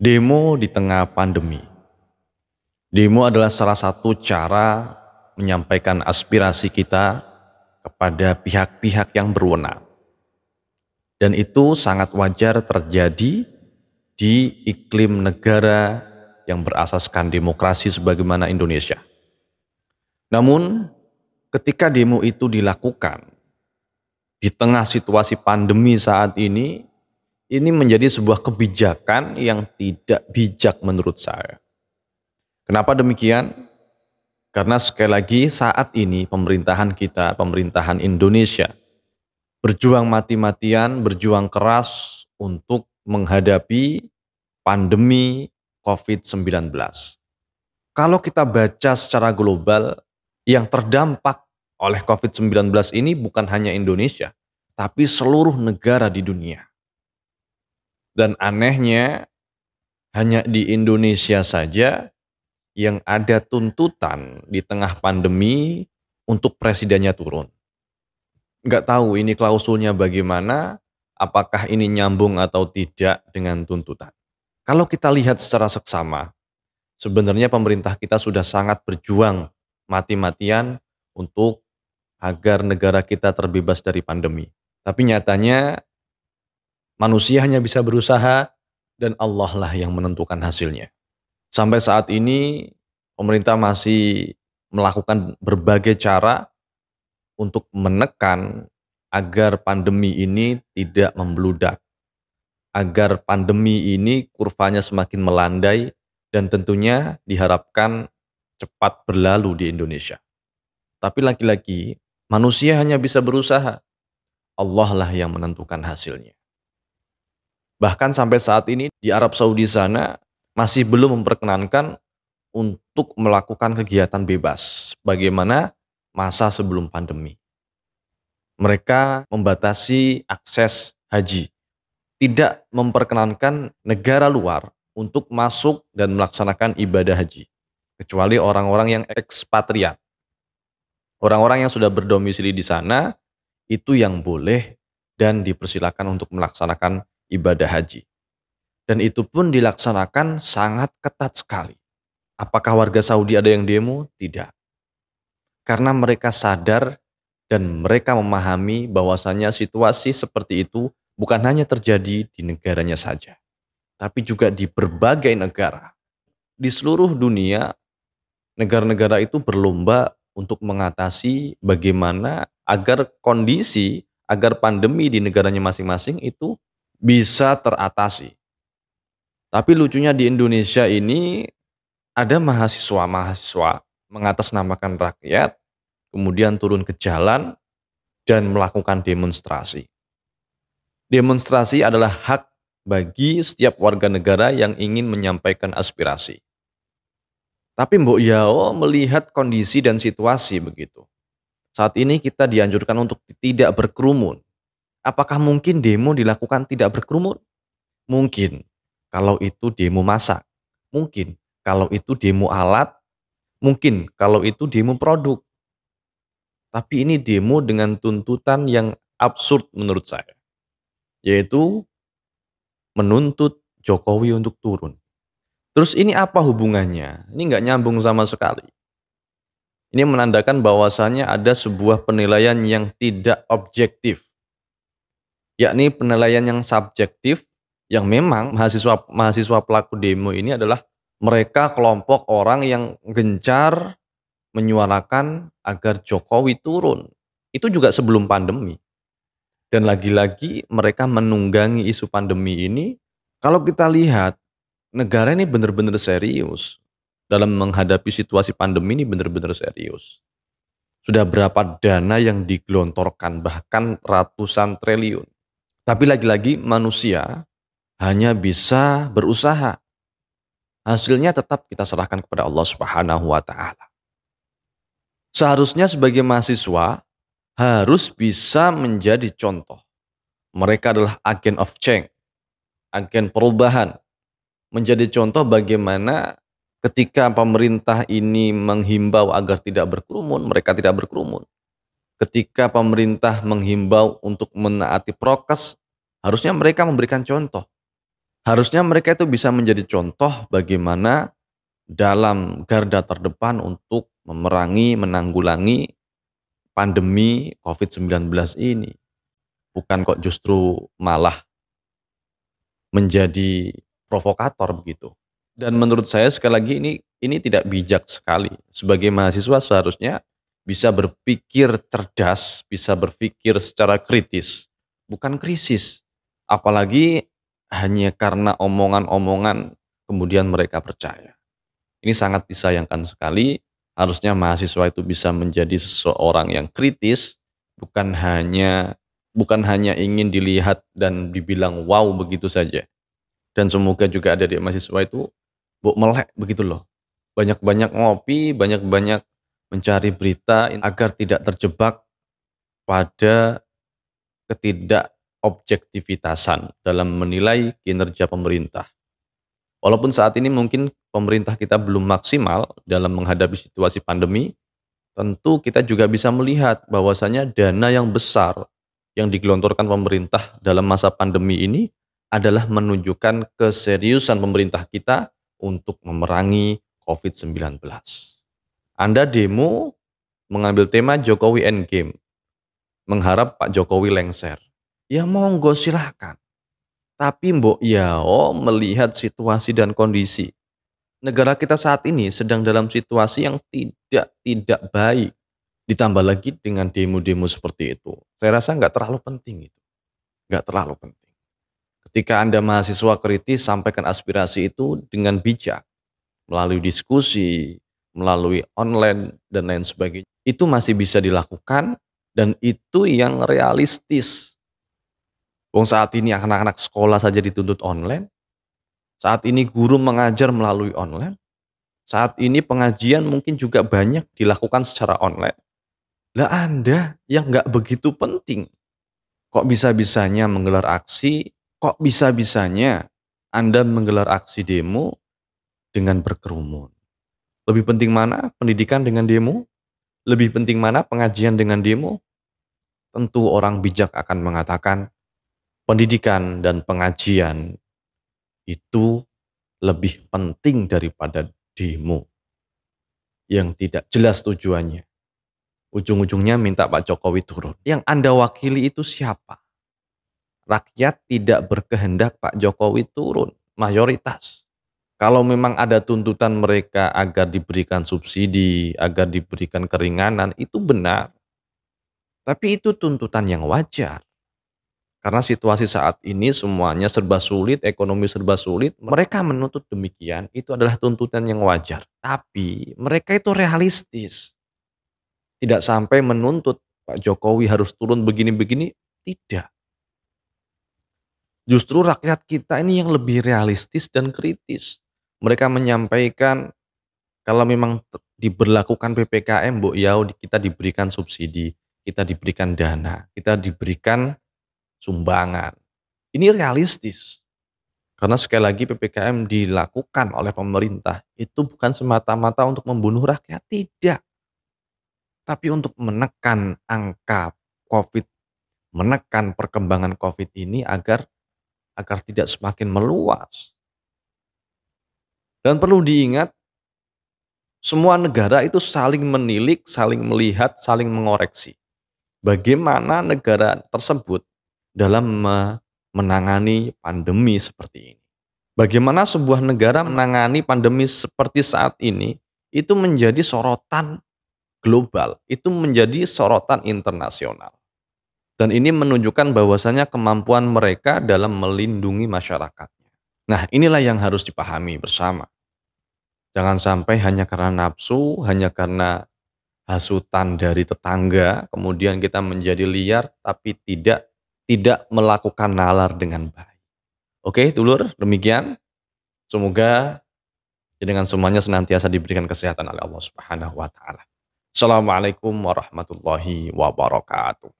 Demo di tengah pandemi. Demo adalah salah satu cara menyampaikan aspirasi kita kepada pihak-pihak yang berwenang. Dan itu sangat wajar terjadi di iklim negara yang berasaskan demokrasi sebagaimana Indonesia. Namun, ketika demo itu dilakukan di tengah situasi pandemi saat ini menjadi sebuah kebijakan yang tidak bijak menurut saya. Kenapa demikian? Karena sekali lagi saat ini pemerintahan kita, pemerintahan Indonesia, berjuang mati-matian, berjuang keras untuk menghadapi pandemi COVID-19. Kalau kita baca secara global, yang terdampak oleh COVID-19 ini bukan hanya Indonesia, tapi seluruh negara di dunia. Dan anehnya, hanya di Indonesia saja yang ada tuntutan di tengah pandemi untuk presidennya turun. Nggak tahu ini klausulnya bagaimana, apakah ini nyambung atau tidak dengan tuntutan. Kalau kita lihat secara seksama, sebenarnya pemerintah kita sudah sangat berjuang mati-matian untuk agar negara kita terbebas dari pandemi. Tapi nyatanya manusia hanya bisa berusaha dan Allah lah yang menentukan hasilnya. Sampai saat ini pemerintah masih melakukan berbagai cara untuk menekan agar pandemi ini tidak membludak, agar pandemi ini kurvanya semakin melandai dan tentunya diharapkan cepat berlalu di Indonesia. Tapi lagi-lagi manusia hanya bisa berusaha, Allah lah yang menentukan hasilnya. Bahkan sampai saat ini di Arab Saudi sana masih belum memperkenankan untuk melakukan kegiatan bebas bagaimana masa sebelum pandemi. Mereka membatasi akses haji, tidak memperkenankan negara luar untuk masuk dan melaksanakan ibadah haji, kecuali orang-orang yang ekspatriat. Orang-orang yang sudah berdomisili di sana itu yang boleh dan dipersilakan untuk melaksanakan ibadah haji. Dan itu pun dilaksanakan sangat ketat sekali. Apakah warga Saudi ada yang demo? Tidak. Karena mereka sadar dan mereka memahami bahwasannya situasi seperti itu bukan hanya terjadi di negaranya saja, tapi juga di berbagai negara. Di seluruh dunia, negara-negara itu berlomba untuk mengatasi bagaimana agar kondisi, agar pandemi di negaranya masing-masing itu bisa teratasi. Tapi lucunya di Indonesia ini ada mahasiswa-mahasiswa mengatasnamakan rakyat, kemudian turun ke jalan dan melakukan demonstrasi. Demonstrasi adalah hak bagi setiap warga negara yang ingin menyampaikan aspirasi. Tapi Mbok Yao melihat kondisi dan situasi begitu. Saat ini kita dianjurkan untuk tidak berkerumun. Apakah mungkin demo dilakukan tidak berkerumun? Mungkin. Kalau itu demo massa. Mungkin. Kalau itu demo alat. Mungkin. Kalau itu demo produk. Tapi ini demo dengan tuntutan yang absurd menurut saya. Yaitu menuntut Jokowi untuk turun. Terus ini apa hubungannya? Ini nggak nyambung sama sekali. Ini menandakan bahwasannya ada sebuah penilaian yang tidak objektif. Yakni penilaian yang subjektif, yang memang mahasiswa pelaku demo ini adalah mereka kelompok orang yang gencar menyuarakan agar Jokowi turun. Itu juga sebelum pandemi. Dan lagi-lagi mereka menunggangi isu pandemi ini. Kalau kita lihat, negara ini benar-benar serius. Dalam menghadapi situasi pandemi ini benar-benar serius. Sudah berapa dana yang digelontorkan, bahkan ratusan triliun. Tapi lagi-lagi manusia hanya bisa berusaha. Hasilnya tetap kita serahkan kepada Allah Subhanahu wa Ta'ala. Seharusnya sebagai mahasiswa harus bisa menjadi contoh. Mereka adalah agen of change, agen perubahan. Menjadi contoh bagaimana ketika pemerintah ini menghimbau agar tidak berkerumun, mereka tidak berkerumun. Ketika pemerintah menghimbau untuk menaati prokes, harusnya mereka memberikan contoh. Harusnya mereka itu bisa menjadi contoh bagaimana dalam garda terdepan untuk memerangi, menanggulangi pandemi COVID-19 ini. Bukan kok justru malah menjadi provokator begitu. Dan menurut saya sekali lagi ini tidak bijak sekali. Sebagai mahasiswa seharusnya bisa berpikir cerdas, bisa berpikir secara kritis, bukan krisis. Apalagi hanya karena omongan-omongan kemudian mereka percaya. Ini sangat disayangkan sekali. Harusnya mahasiswa itu bisa menjadi seseorang yang kritis, bukan hanya bukan hanya ingin dilihat dan dibilang wow begitu saja. Dan semoga juga adik-adik mahasiswa itu melek begitu loh. Banyak-banyak ngopi, banyak-banyak mencari berita agar tidak terjebak pada ketidakobjektivitasan dalam menilai kinerja pemerintah. Walaupun saat ini mungkin pemerintah kita belum maksimal dalam menghadapi situasi pandemi, tentu kita juga bisa melihat bahwasanya dana yang besar yang digelontorkan pemerintah dalam masa pandemi ini adalah menunjukkan keseriusan pemerintah kita untuk memerangi COVID-19. Anda demo mengambil tema Jokowi Endgame, mengharap Pak Jokowi lengser. Ya monggo silahkan. Tapi Mbok Yao melihat situasi dan kondisi. Negara kita saat ini sedang dalam situasi yang tidak baik. Ditambah lagi dengan demo-demo seperti itu. Saya rasa nggak terlalu penting itu. Nggak terlalu penting. Ketika Anda mahasiswa kritis, sampaikan aspirasi itu dengan bijak. Melalui diskusi, melalui online, dan lain sebagainya. Itu masih bisa dilakukan dan itu yang realistis. Wong saat ini anak-anak sekolah saja dituntut online. Saat ini guru mengajar melalui online. Saat ini pengajian mungkin juga banyak dilakukan secara online. Lah Anda yang nggak begitu penting, kok bisa-bisanya menggelar aksi, kok bisa-bisanya Anda menggelar aksi demo dengan berkerumun. Lebih penting mana pendidikan dengan demo? Lebih penting mana pengajian dengan demo? Tentu orang bijak akan mengatakan pendidikan dan pengajian itu lebih penting daripada demo yang tidak jelas tujuannya. Ujung-ujungnya minta Pak Jokowi turun. Yang Anda wakili itu siapa? Rakyat tidak berkehendak Pak Jokowi turun, mayoritas. Kalau memang ada tuntutan mereka agar diberikan subsidi, agar diberikan keringanan, itu benar. Tapi itu tuntutan yang wajar. Karena situasi saat ini semuanya serba sulit, ekonomi serba sulit, mereka menuntut demikian, itu adalah tuntutan yang wajar. Tapi mereka itu realistis. Tidak sampai menuntut Pak Jokowi harus turun begini-begini, tidak. Justru rakyat kita ini yang lebih realistis dan kritis. Mereka menyampaikan kalau memang diberlakukan PPKM, Mbok Yao, kita diberikan subsidi, kita diberikan dana, kita diberikan sumbangan. Ini realistis. Karena sekali lagi PPKM dilakukan oleh pemerintah itu bukan semata-mata untuk membunuh rakyat, tidak. Tapi untuk menekan angka COVID, menekan perkembangan COVID ini agar tidak semakin meluas. Dan perlu diingat, semua negara itu saling menilik, saling melihat, saling mengoreksi. Bagaimana negara tersebut dalam menangani pandemi seperti ini. Bagaimana sebuah negara menangani pandemi seperti saat ini, itu menjadi sorotan global, itu menjadi sorotan internasional. Dan ini menunjukkan bahwasanya kemampuan mereka dalam melindungi masyarakatnya. Nah, inilah yang harus dipahami bersama. Jangan sampai hanya karena nafsu, hanya karena hasutan dari tetangga, kemudian kita menjadi liar tapi tidak melakukan nalar dengan baik. Oke, dulur, demikian. Semoga dengan semuanya senantiasa diberikan kesehatan oleh Allah Subhanahu wa taala. Assalamualaikum warahmatullahi wabarakatuh.